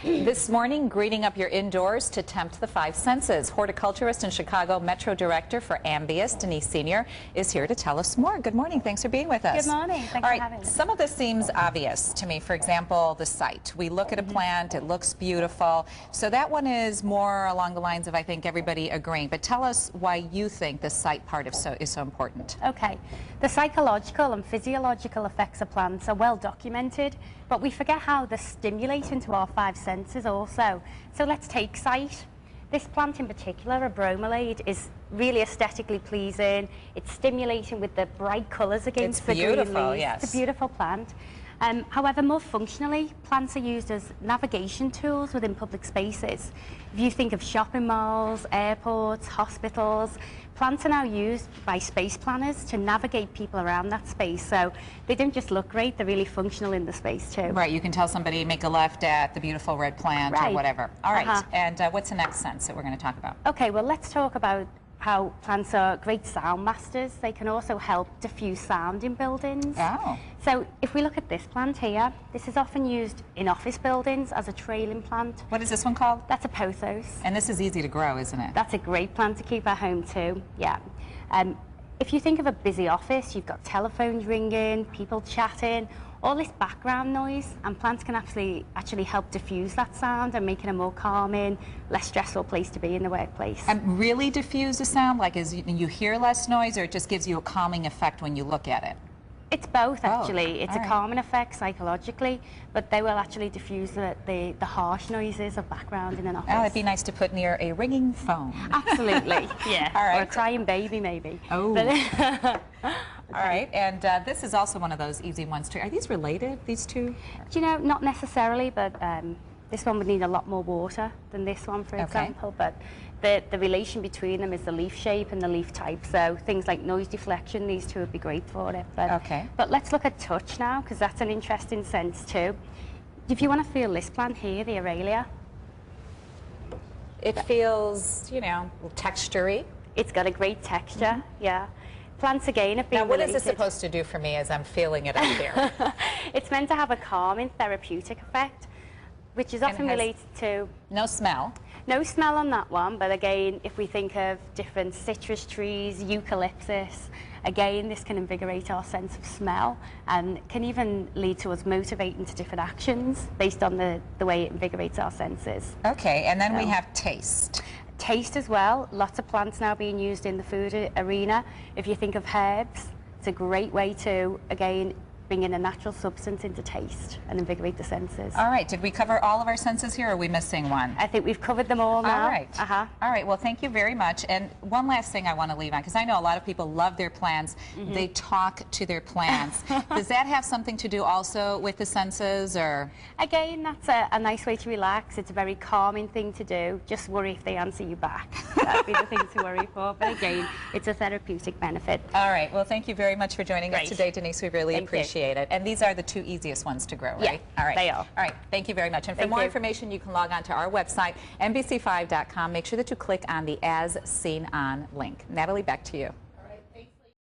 This morning, greening up your indoors to tempt the five senses. Horticulturist and Chicago Metro Director for Ambius, Denise Senior, is here to tell us more. Good morning. Thanks for being with us. Good morning. Thanks for having me. Some of this seems obvious to me. For example, the site. We look at a plant, it looks beautiful. So that one is more along the lines of, I think, everybody agreeing. But tell us why you think the site part is so important. Okay. The psychological and physiological effects of plants are well documented, but we forget how they're stimulating to our five senses also. So let's take sight. This plant in particular, a bromelade, is really aesthetically pleasing. It's stimulating with the bright colours against the green leaves. Yes. It's a beautiful plant. However, more functionally, plants are used as navigation tools within public spaces. If you think of shopping malls, airports, hospitals, plants are now used by space planners to navigate people around that space. So they don't just look great, they're really functional in the space too. Right, you can tell somebody make a left at the beautiful red plant or whatever. All right, and what's the next sense that we're going to talk about? Okay, well, let's talk about how plants are great sound masters. They can also help diffuse sound in buildings. Oh. So if we look at this plant here, this is often used in office buildings as a trailing plant. What is this one called? That's a pothos. And this is easy to grow, isn't it? That's a great plant to keep at home too, yeah. If you think of a busy office, you've got telephones ringing, people chatting, all this background noise, and plants can actually help diffuse that sound and make it a more calming, less stressful place to be in the workplace. And really diffuse the sound, like you hear less noise, or it just gives you a calming effect when you look at it? It's both, actually. It's all a calming effect psychologically, but they will actually diffuse the harsh noises of background in an office. Oh, it'd be nice to put near a ringing phone. Absolutely, yeah. All right. Or a crying baby, maybe. Oh. All right, and this is also one of those easy ones too. Are these related, these two? Do you know, not necessarily, but this one would need a lot more water than this one, for example. But the relation between them is the leaf shape and the leaf type. So things like noise deflection, these two would be great for it. But let's look at touch now, because that's an interesting sense too. If you want to feel this plant here, the Aralia. It feels, you know, texture-y. It's got a great texture, yeah. Plants again have been Now, what related. is this supposed to do for me as I'm feeling it up there? It's meant to have a calming therapeutic effect, which is often related to... No smell. No smell on that one, but again, if we think of different citrus trees, eucalyptus, again, this can invigorate our sense of smell and can even lead to us motivating to different actions based on the way it invigorates our senses. Okay, and then we have taste. Taste as well. Lots of plants now being used in the food arena. If you think of herbs, it's a great way to, again, bring in a natural substance into taste and invigorate the senses. All right, did we cover all of our senses here, or are we missing one? I think we've covered them all now. All right. All right, well, thank you very much. And one last thing I want to leave on, because I know a lot of people love their plants. They talk to their plants. Does that have something to do also with the senses, or? Again, that's a nice way to relax. It's a very calming thing to do. Just worry if they answer you back. That'd be the thing to worry for. But again, it's a therapeutic benefit. All right, well, thank you very much for joining us today, Denise. We really appreciate it. And these are the two easiest ones to grow, right? Yeah, all right. They are. All right, thank you very much. And for more information, you can log on to our website, NBC5.com. Make sure that you click on the As Seen On link. Natalie, back to you.